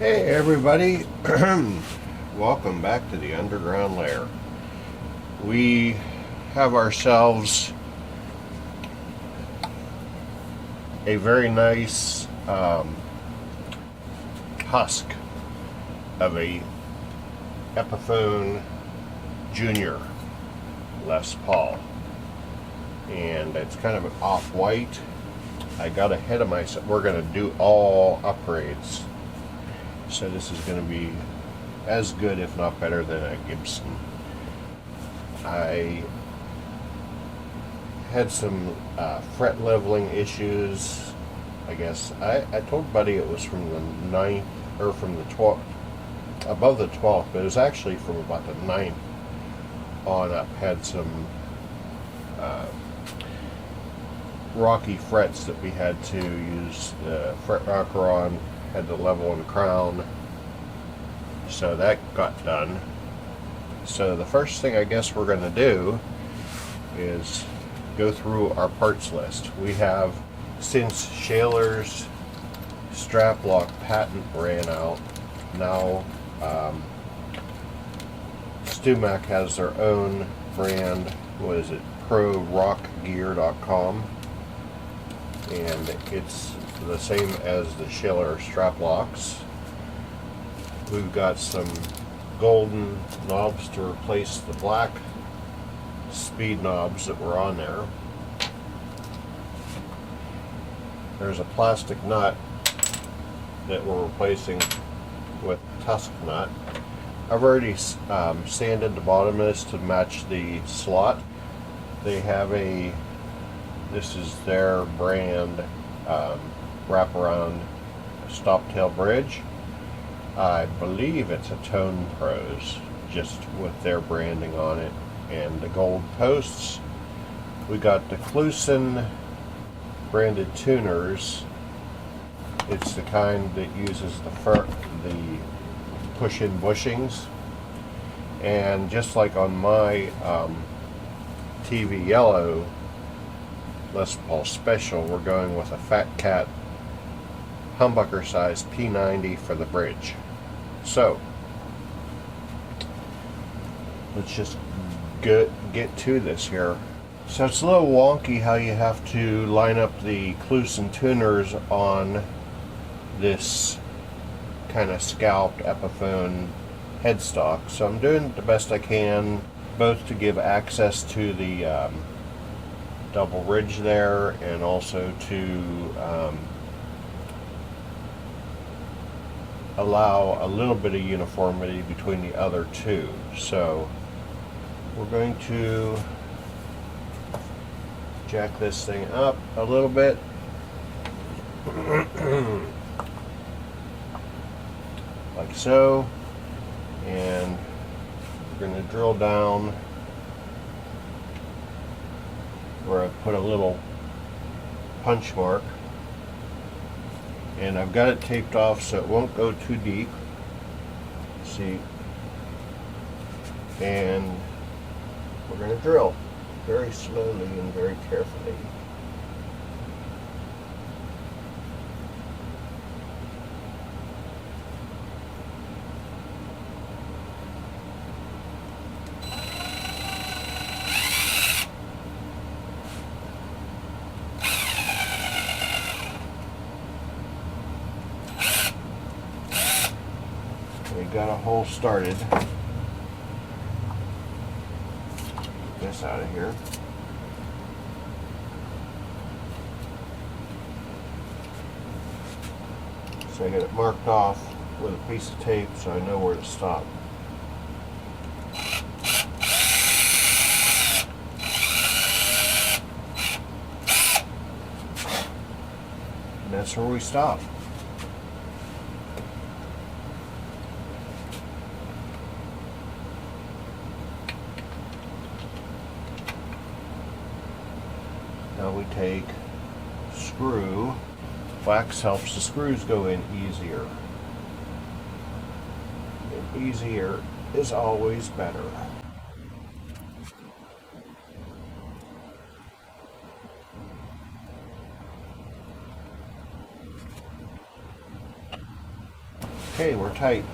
Hey everybody, welcome back to the underground lair. We have ourselves a very nice husk of a Epiphone Junior Les Paul, and it's kind of an off-white. I got ahead of myself. We're going to do all upgrades. So this is going to be as good, if not better, than a Gibson. I had some fret leveling issues. I guess I told Buddy it was from the 9th, or from the 12th, above the 12th, but it was actually from about the 9th on up. Had some rocky frets that we had to use the fret rocker on. Had the level and crown, so that got done. So the first thing I guess we're going to do is go through our parts list. We have, since Shaler's strap lock patent ran out, now StewMac has their own brand. What is it? ProRockGear.com, and it's the same as the Shaler strap locks. We've got some golden knobs to replace the black speed knobs that were on there. There's a plastic nut that we're replacing with tusk nut. I've already sanded the bottom of this to match the slot. They have this is their brand wraparound stop tail bridge. I believe it's a Tone Pros, just with their branding on it, and the gold posts. We got the Clusen branded tuners. It's the kind that uses the push-in bushings, and just like on my TV Yellow Les Paul Special, we're going with a Fat Cat humbucker size P90 for the bridge. So let's just get to this here. So it's a little wonky how you have to line up the Clusen tuners on this kind of scalped Epiphone headstock. So I'm doing the best I can, both to give access to the double ridge there, and also to allow a little bit of uniformity between the other two. So we're going to jack this thing up a little bit. Like so, and we're going to drill down where I put a little punch mark, and I've got it taped off so it won't go too deep. See, and we're going to drill very slowly and very carefully. We got a hole started. Get this out of here. So I got it marked off with a piece of tape so I know where to stop. And that's where we stop. Now we take screw. Wax helps the screws go in easier. And easier is always better. Okay, we're tight.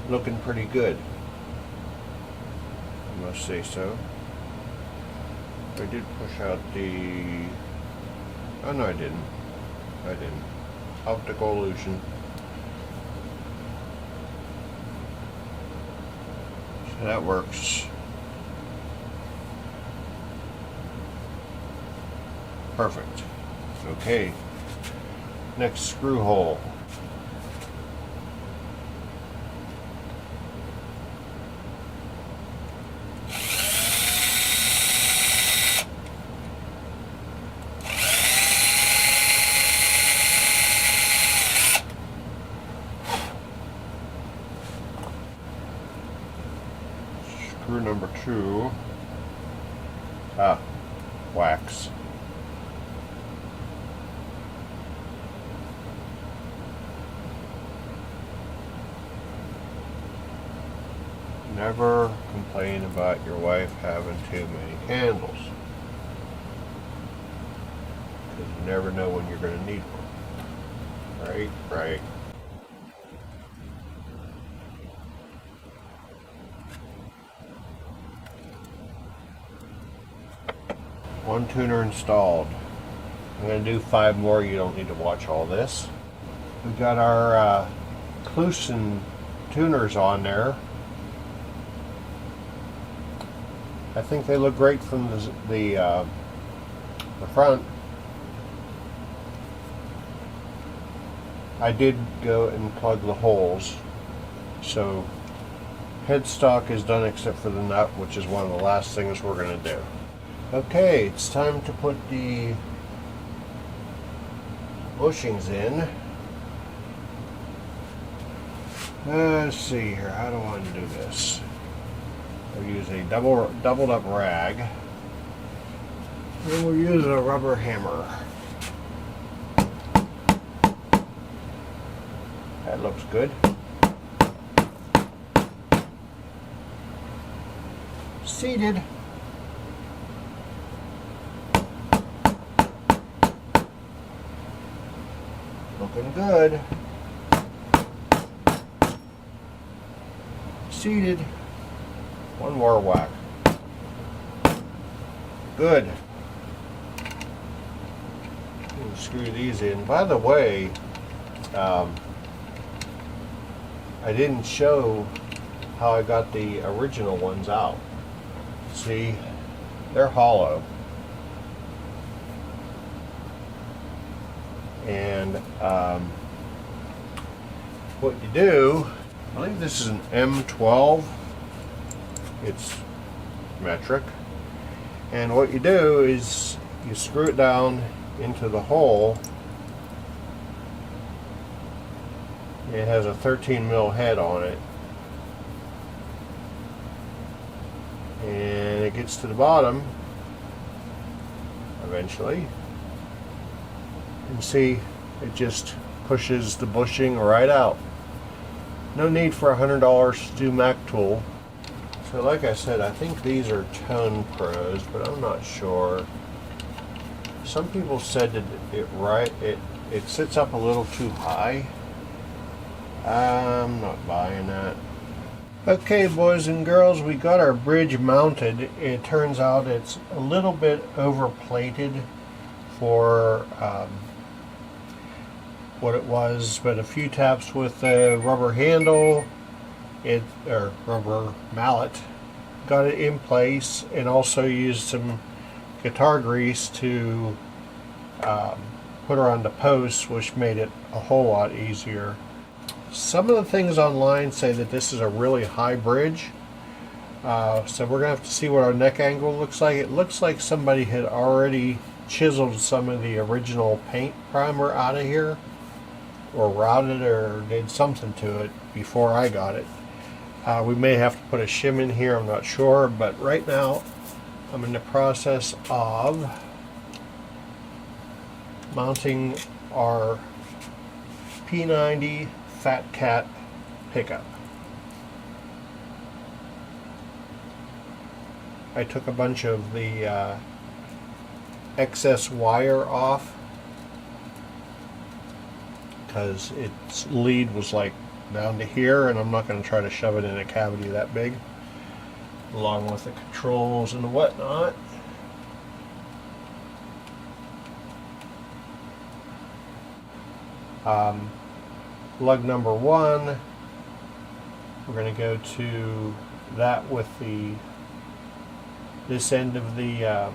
Looking pretty good, I must say so. I did push out the... Oh no, I didn't. Optical illusion. So that works. Perfect. Okay. Next screw hole. Screw number 2. Wax. Never complain about your wife having too many handles, because you never know when you're going to need one. Right. One tuner installed. I'm going to do 5 more. You don't need to watch all this. We've got our Clusen tuners on there. I think they look great from the front. I did go and plug the holes, so headstock is done except for the nut, which is one of the last things we're going to do. Okay, it's time to put the bushings in. Let's see here, how do I want to do this? We'll use a doubled up rag, and we'll use a rubber hammer. That looks good. Seated. Looking good. Seated. One more whack. Good. We'll screw these in. By the way, I didn't show how I got the original ones out. See, they're hollow. And what you do, I believe this is an M12. It's metric. And what you do is you screw it down into the hole. It has a 13 mil head on it. And it gets to the bottom eventually. And see, it just pushes the bushing right out. No need for $100 to do Mac tool. So like I said, I think these are Tone Pros, but I'm not sure. Some people said that it sits up a little too high. I'm not buying that. Okay, boys and girls, we got our bridge mounted. It turns out it's a little bit overplated for what it was, but a few taps with a rubber handle, or rubber mallet, got it in place, and also used some guitar grease to put her on the posts, which made it a whole lot easier. Some of the things online say that this is a really high bridge, so we're gonna have to see what our neck angle looks like. It looks like somebody had already chiseled some of the original paint primer out of here, or routed or did something to it before I got it. We may have to put a shim in here, I'm not sure, but right now I'm in the process of mounting our P90 Fat Cat pickup. I took a bunch of the excess wire off, because its lead was like down to here, and I'm not going to try to shove it in a cavity that big, along with the controls and whatnot. Lug number 1, we're going to go to that with this end of the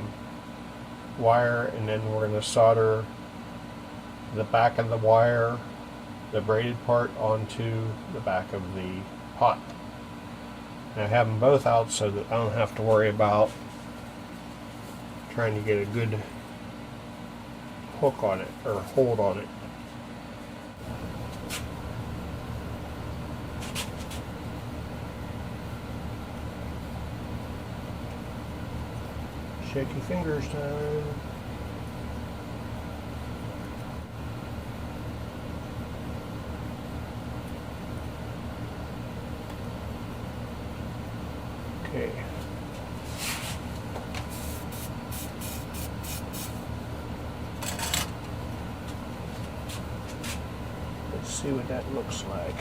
wire, and then we're going to solder the back of the wire, the braided part, onto the back of the pot. And I have them both out so that I don't have to worry about trying to get a good hook on it or hold on it. Shaky fingers time. Okay. Let's see what that looks like.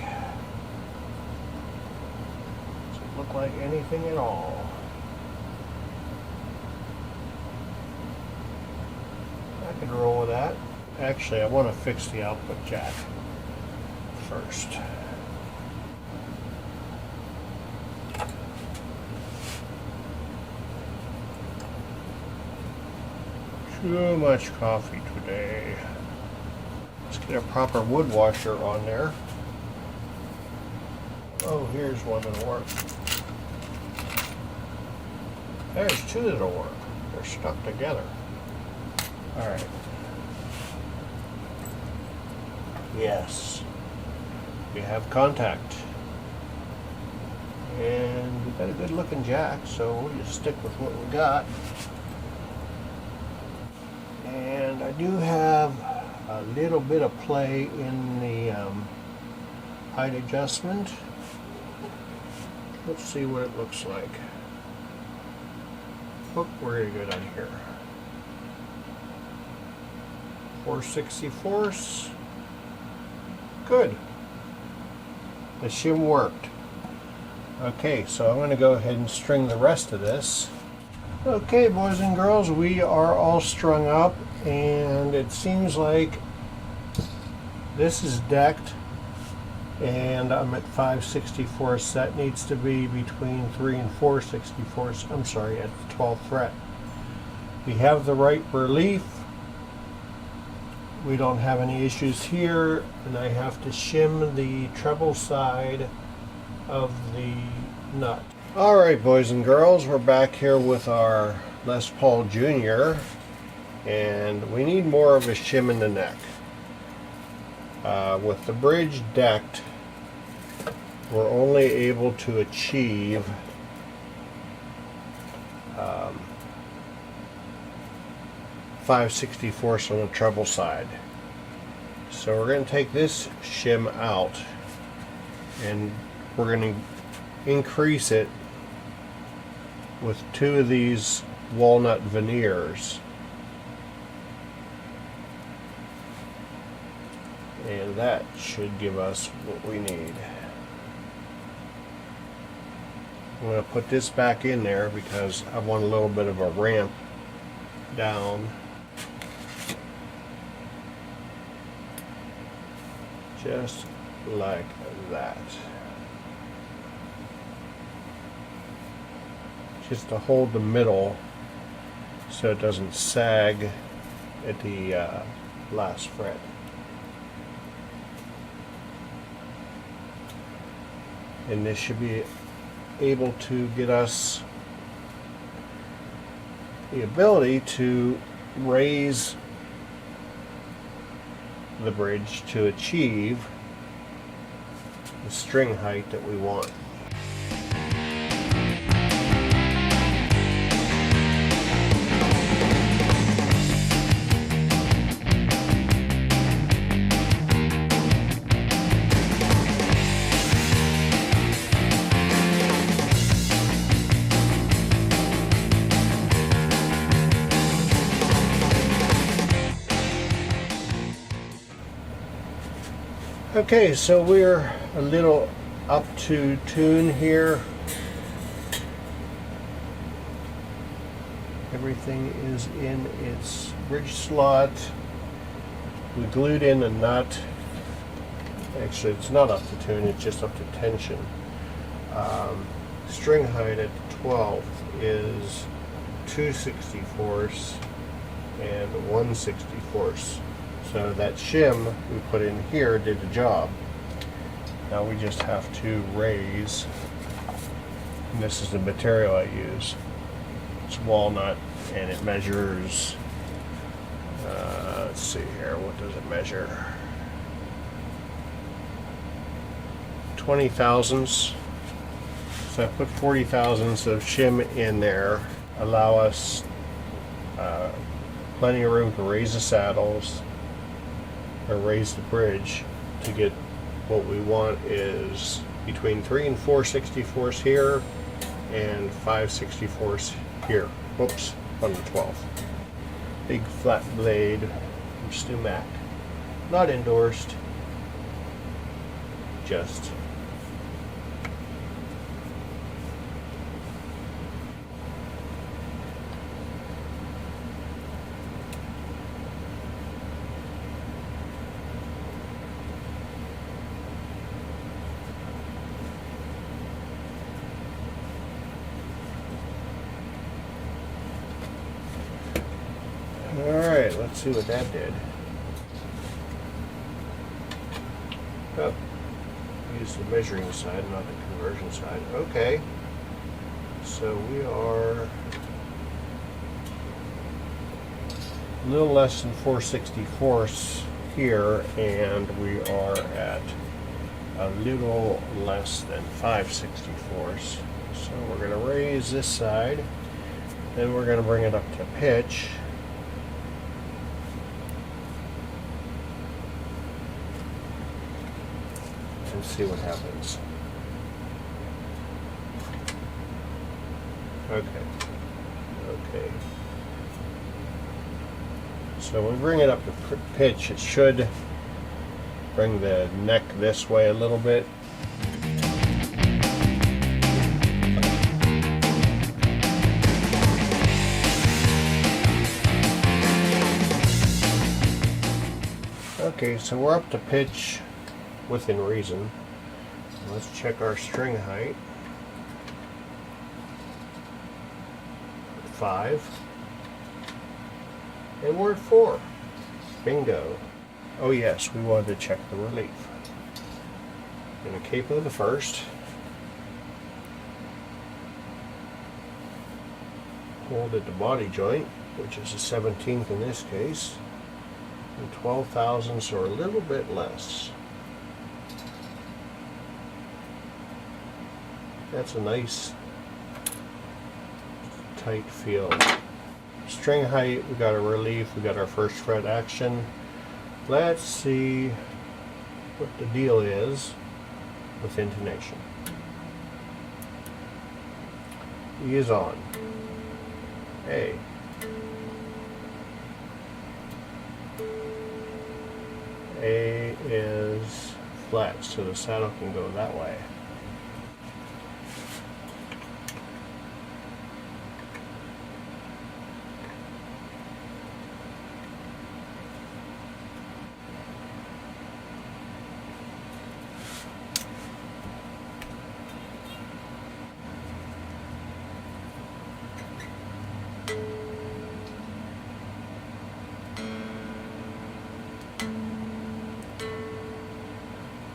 Does it look like anything at all? I could roll with that. Actually, I want to fix the output jack first. Too much coffee today. Let's get a proper wood washer on there. Oh, here's one that'll work. There's two that'll work. They're stuck together. Alright. Yes. We have contact. And we've got a good looking jack, so we'll just stick with what we got. And I do have a little bit of play in the height adjustment. Let's see what it looks like. Look, we're going to go down here. 4/64. Good. The shim worked. Okay, so I'm going to go ahead and string the rest of this. Okay, boys and girls, we are all strung up, and it seems like this is decked, and I'm at 5/64. That needs to be between 3 and 4/64. I'm sorry, at the 12th fret. We have the right relief. We don't have any issues here, and I have to shim the treble side of the nut. Alright, boys and girls, we're back here with our Les Paul Jr. and we need more of a shim in the neck. With the bridge decked, we're only able to achieve 5/64 on the treble side. So we're going to take this shim out and we're going to increase it with two of these walnut veneers. And that should give us what we need. I'm going to put this back in there because I want a little bit of a ramp down. Just like that. Just to hold the middle so it doesn't sag at the last fret. And this should be able to get us the ability to raise the bridge to achieve the string height that we want. Okay, so we're a little up to tune here. Everything is in its bridge slot. We glued in a nut. Actually, it's not up to tune, it's just up to tension. String height at 12 is 2/64 and 1/64. So that shim we put in here did the job. Now we just have to raise, and this is the material I use. It's walnut, and it measures, let's see here, what does it measure? 20 thousandths. So I put 40 thousandths of shim in there, allow us plenty of room to raise the saddles or raise the bridge to get what we want is between 3 and 4/64 here and 5/64 here. Whoops, on the 12th. Big flat blade from Stu Mac. Not endorsed, just. Alright, let's see what that did. Oh, use the measuring side, not the conversion side. Okay, so we are a little less than 4/64 here, and we are at a little less than 5/64. So we're going to raise this side, then we're going to bring it up to pitch. And see what happens. Okay. So when we bring it up to pitch, it should bring the neck this way a little bit. Okay, so we're up to pitch within reason. Let's check our string height. 5. And we're at 4. Bingo. Oh yes, we wanted to check the relief. Gonna capo the first. Hold at the body joint, which is a 17th in this case. And 12 thousandths or a little bit less. That's a nice tight feel. String height, we got a relief, we got our first fret action. Let's see what the deal is with intonation. E is on. A. A is flat, so the saddle can go that way.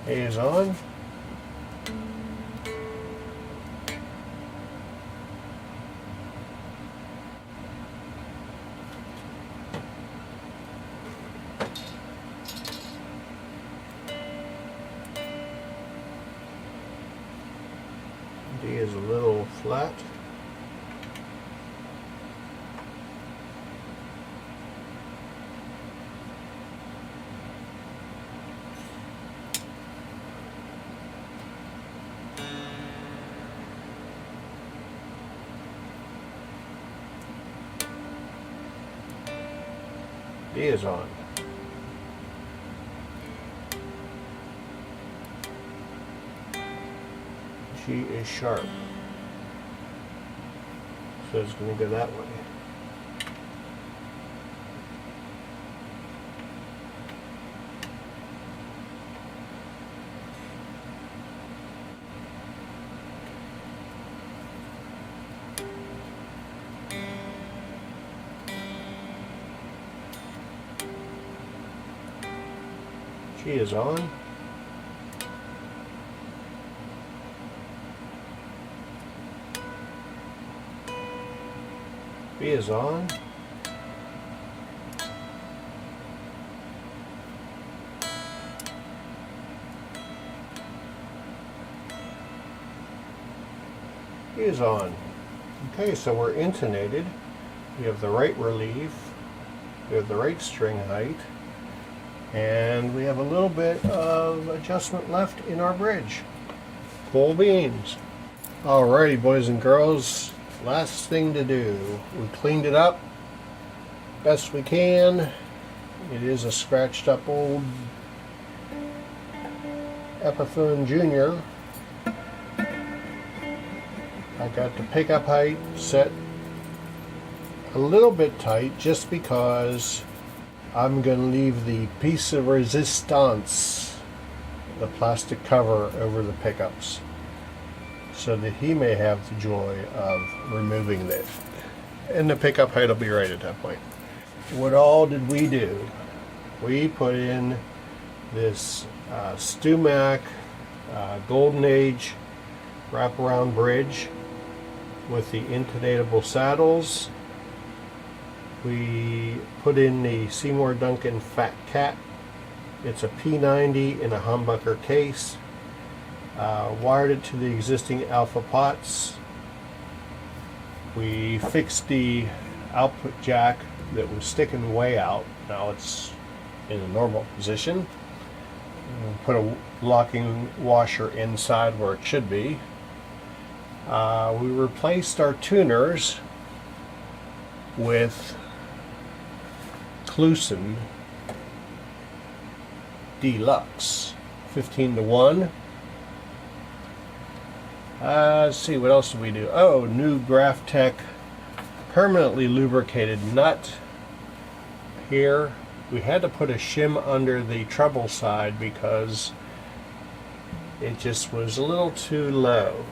A is on. D is a little flat. D is on. She is sharp. So it's going to go that way. She is on. B is on. B is on. Okay, so we're intonated. We have the right relief. We have the right string height. And we have a little bit of adjustment left in our bridge. Cool beans. Alrighty, boys and girls, last thing to do. We cleaned it up best we can. It is a scratched up old Epiphone Junior. I got the pickup height set a little bit tight just because I'm going to leave the piece of resistance, the plastic cover, over the pickups so that he may have the joy of removing it. And the pickup height will be right at that point. What all did we do? We put in this StewMac Golden Age wraparound bridge with the intonatable saddles. We put in the Seymour Duncan Fat Cat. It's a P90 in a humbucker case. Wired it to the existing alpha pots. We fixed the output jack that was sticking way out. Now it's in a normal position. Put a locking washer inside where it should be. We replaced our tuners with Clusen Deluxe 15-to-1. Let's see, what else did we do? Oh, new Graphtec permanently lubricated nut here. We had to put a shim under the treble side because it just was a little too low.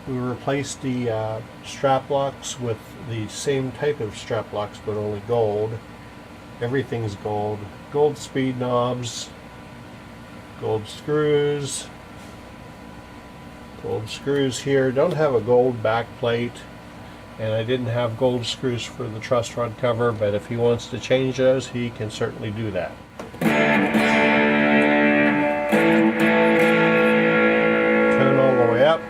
We replaced the strap locks with the same type of strap locks but only gold. Everything's gold. Gold speed knobs, gold screws here. Don't have a gold back plate, and I didn't have gold screws for the truss rod cover, but if he wants to change those, he can certainly do that. Turn all the way up.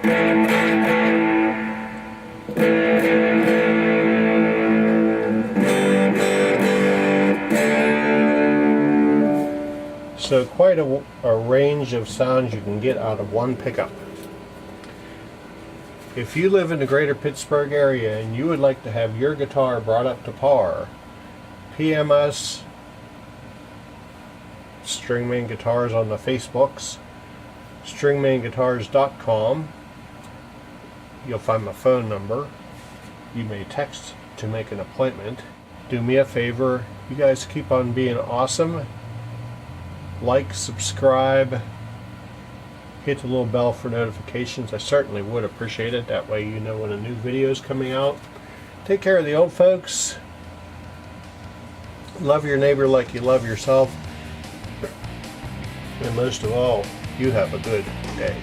So quite a range of sounds you can get out of one pickup. If you live in the greater Pittsburgh area and you would like to have your guitar brought up to par, PM us, Stringman Guitars on the Facebooks, stringmanguitars.com. You'll find my phone number. You may text to make an appointment. Do me a favor, you guys keep on being awesome. Like, subscribe, hit the little bell for notifications. I certainly would appreciate it. That way you know when a new video is coming out. Take care of the old folks. Love your neighbor like you love yourself. And most of all, you have a good day.